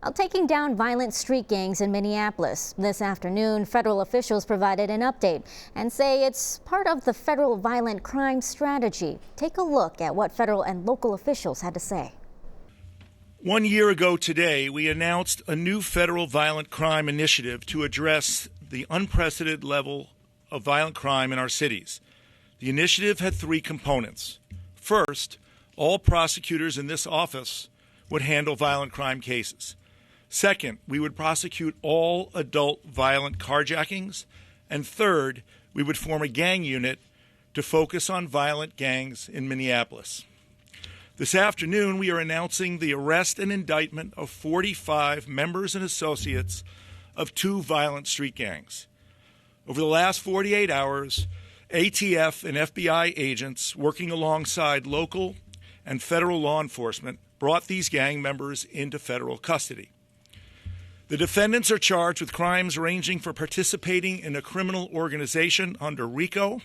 While taking down violent street gangs in Minneapolis. This afternoon, federal officials provided an update and say it's part of the federal violent crime strategy. Take a look at what federal and local officials had to say. 1 year ago today, we announced a new federal violent crime initiative to address the unprecedented level of violent crime in our cities. The initiative had three components. First, all prosecutors in this office would handle violent crime cases. Second, we would prosecute all adult violent carjackings. And third, we would form a gang unit to focus on violent gangs in Minneapolis. This afternoon, we are announcing the arrest and indictment of 45 members and associates of two violent street gangs. Over the last 48 hours, ATF and FBI agents working alongside local and federal law enforcement brought these gang members into federal custody. The defendants are charged with crimes ranging from participating in a criminal organization under RICO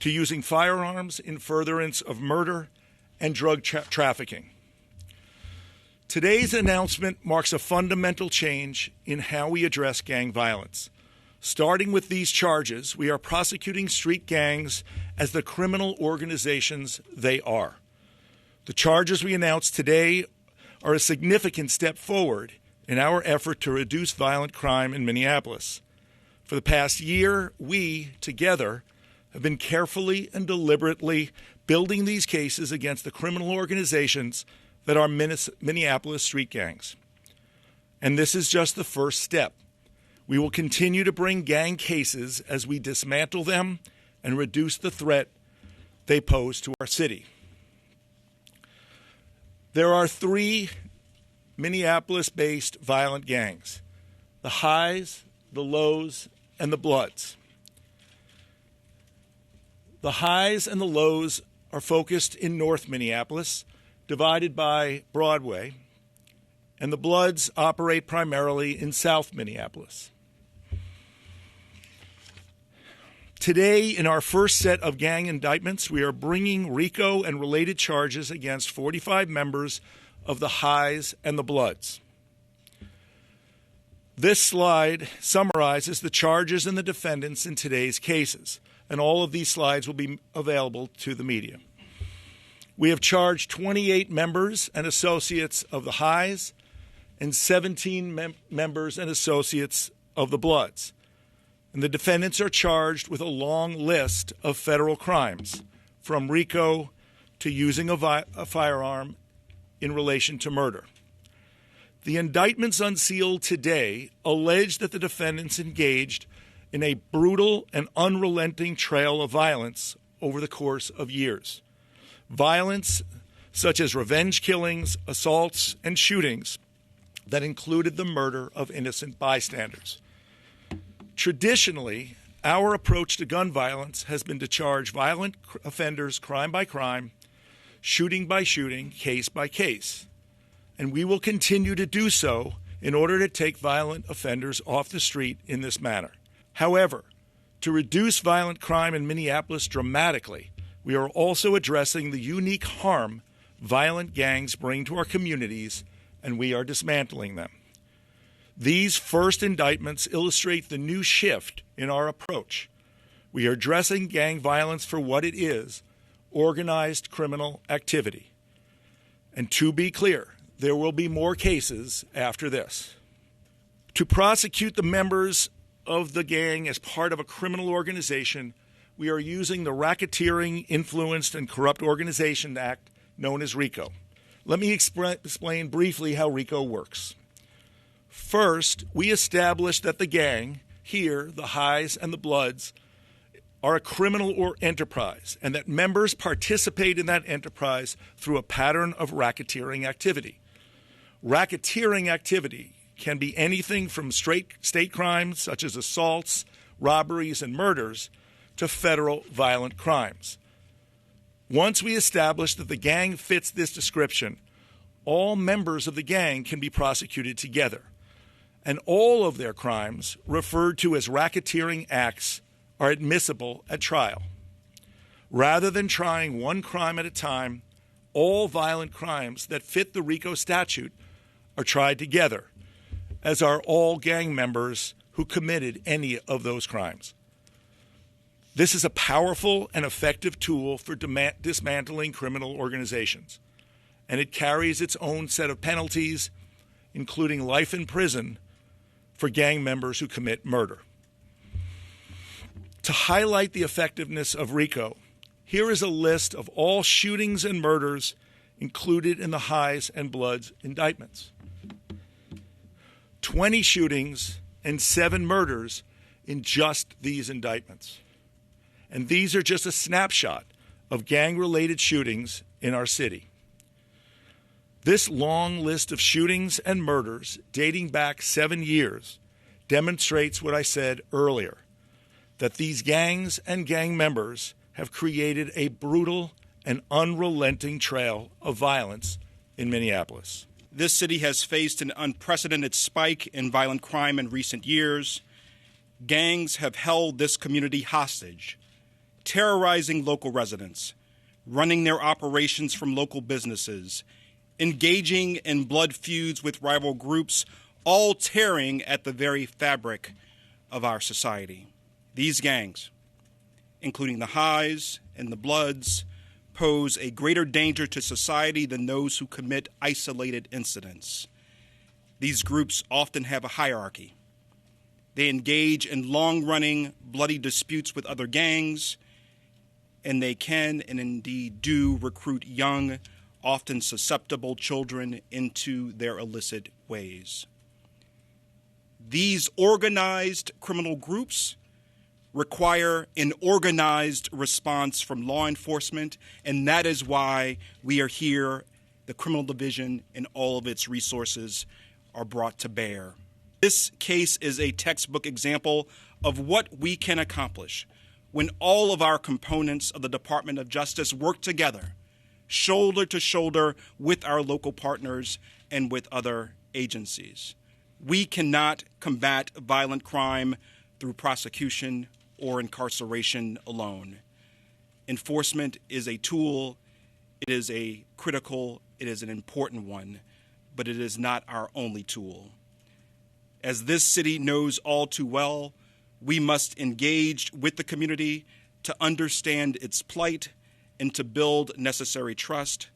to using firearms in furtherance of murder and drug trafficking. Today's announcement marks a fundamental change in how we address gang violence. Starting with these charges, we are prosecuting street gangs as the criminal organizations they are. The charges we announced today are a significant step forward in our effort to reduce violent crime in Minneapolis. For the past year, we, together, have been carefully and deliberately building these cases against the criminal organizations that are Minneapolis street gangs. And this is just the first step. We will continue to bring gang cases as we dismantle them and reduce the threat they pose to our city. There are three Minneapolis-based violent gangs: the Highs, the Lows, and the Bloods. The Highs and the Lows are focused in North Minneapolis, divided by Broadway, and the Bloods operate primarily in South Minneapolis. Today, in our first set of gang indictments, we are bringing RICO and related charges against 45 members of the Highs and the Bloods. This slide summarizes the charges and the defendants in today's cases, and all of these slides will be available to the media. We have charged 28 members and associates of the Highs and 17 members and associates of the Bloods. And the defendants are charged with a long list of federal crimes, from RICO to using a firearm in relation to murder. The indictments unsealed today allege that the defendants engaged in a brutal and unrelenting trail of violence over the course of years. Violence such as revenge killings, assaults, and shootings that included the murder of innocent bystanders. Traditionally, our approach to gun violence has been to charge violent offenders crime by crime, shooting by shooting, case by case. And we will continue to do so in order to take violent offenders off the street in this manner. However, to reduce violent crime in Minneapolis dramatically, we are also addressing the unique harm violent gangs bring to our communities, and we are dismantling them. These first indictments illustrate the new shift in our approach. We are addressing gang violence for what it is: organized criminal activity. And to be clear, there will be more cases after this. To prosecute the members of the gang as part of a criminal organization, we are using the Racketeering, Influenced, and Corrupt Organization Act, known as RICO. Let me explain briefly how RICO works. First, we established that the gang, here, the Highs and the Bloods, are a criminal enterprise, and that members participate in that enterprise through a pattern of racketeering activity. Racketeering activity can be anything from state crimes, such as assaults, robberies, and murders, to federal violent crimes. Once we establish that the gang fits this description, all members of the gang can be prosecuted together, and all of their crimes, referred to as racketeering acts, are admissible at trial. Rather than trying one crime at a time, all violent crimes that fit the RICO statute are tried together, as are all gang members who committed any of those crimes. This is a powerful and effective tool for dismantling criminal organizations, and it carries its own set of penalties, including life in prison for gang members who commit murder. To highlight the effectiveness of RICO, here is a list of all shootings and murders included in the Highs and Bloods indictments. 20 shootings and 7 murders in just these indictments. And these are just a snapshot of gang-related shootings in our city. This long list of shootings and murders dating back 7 years demonstrates what I said earlier, that these gangs and gang members have created a brutal and unrelenting trail of violence in Minneapolis. This city has faced an unprecedented spike in violent crime in recent years. Gangs have held this community hostage, terrorizing local residents, running their operations from local businesses, engaging in blood feuds with rival groups, all tearing at the very fabric of our society. These gangs, including the Highs and the Bloods, pose a greater danger to society than those who commit isolated incidents. These groups often have a hierarchy. They engage in long-running, bloody disputes with other gangs, and they can and indeed do recruit young, often susceptible children into their illicit ways. These organized criminal groups require an organized response from law enforcement, and that is why we are here. The criminal division and all of its resources are brought to bear. This case is a textbook example of what we can accomplish when all of our components of the Department of Justice work together, shoulder to shoulder with our local partners and with other agencies. We cannot combat violent crime through prosecution or incarceration alone. Enforcement is a tool, it is an important one, but it is not our only tool. As this city knows all too well, we must engage with the community to understand its plight and to build necessary trust,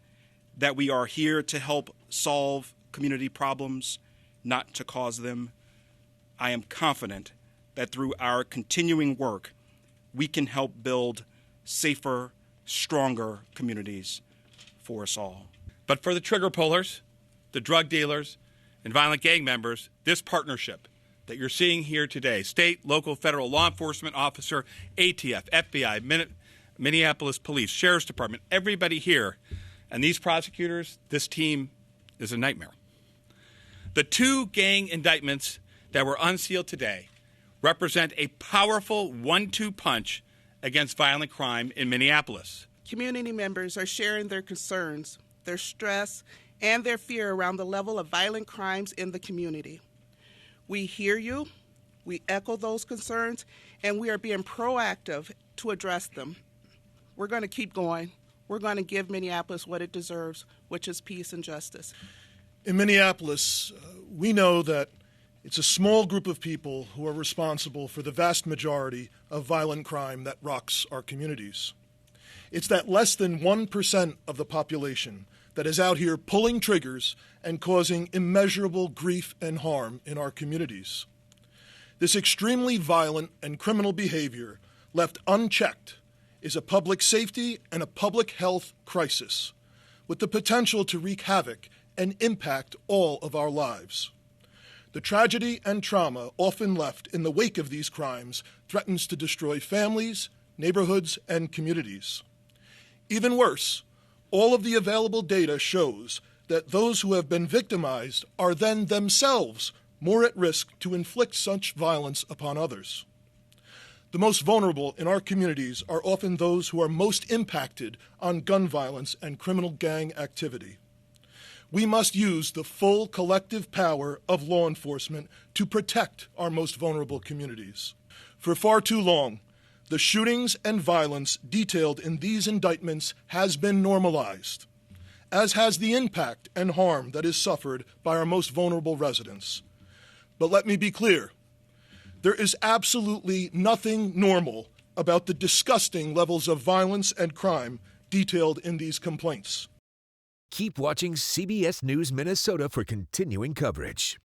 that we are here to help solve community problems, not to cause them. I am confident that through our continuing work, we can help build safer, stronger communities for us all. But for the trigger pullers, the drug dealers, and violent gang members, this partnership that you're seeing here today, state, local, federal law enforcement officer, ATF, FBI, Minneapolis Police, Sheriff's Department, everybody here, and these prosecutors, this team is a nightmare. The 2 gang indictments that were unsealed today represent a powerful 1-2 punch against violent crime in Minneapolis. Community members are sharing their concerns, their stress, and their fear around the level of violent crimes in the community. We hear you, we echo those concerns, and we are being proactive to address them. We're going to keep going. We're going to give Minneapolis what it deserves, which is peace and justice. In Minneapolis, we know that it's a small group of people who are responsible for the vast majority of violent crime that rocks our communities. It's that less than 1% of the population that is out here pulling triggers and causing immeasurable grief and harm in our communities. This extremely violent and criminal behavior, left unchecked, is a public safety and a public health crisis with the potential to wreak havoc and impact all of our lives. The tragedy and trauma often left in the wake of these crimes threatens to destroy families, neighborhoods, and communities. Even worse, all of the available data shows that those who have been victimized are then themselves more at risk to inflict such violence upon others. The most vulnerable in our communities are often those who are most impacted on gun violence and criminal gang activity. We must use the full collective power of law enforcement to protect our most vulnerable communities. For far too long, the shootings and violence detailed in these indictments has been normalized, as has the impact and harm that is suffered by our most vulnerable residents. But let me be clear. There is absolutely nothing normal about the disgusting levels of violence and crime detailed in these complaints. Keep watching CBS News Minnesota for continuing coverage.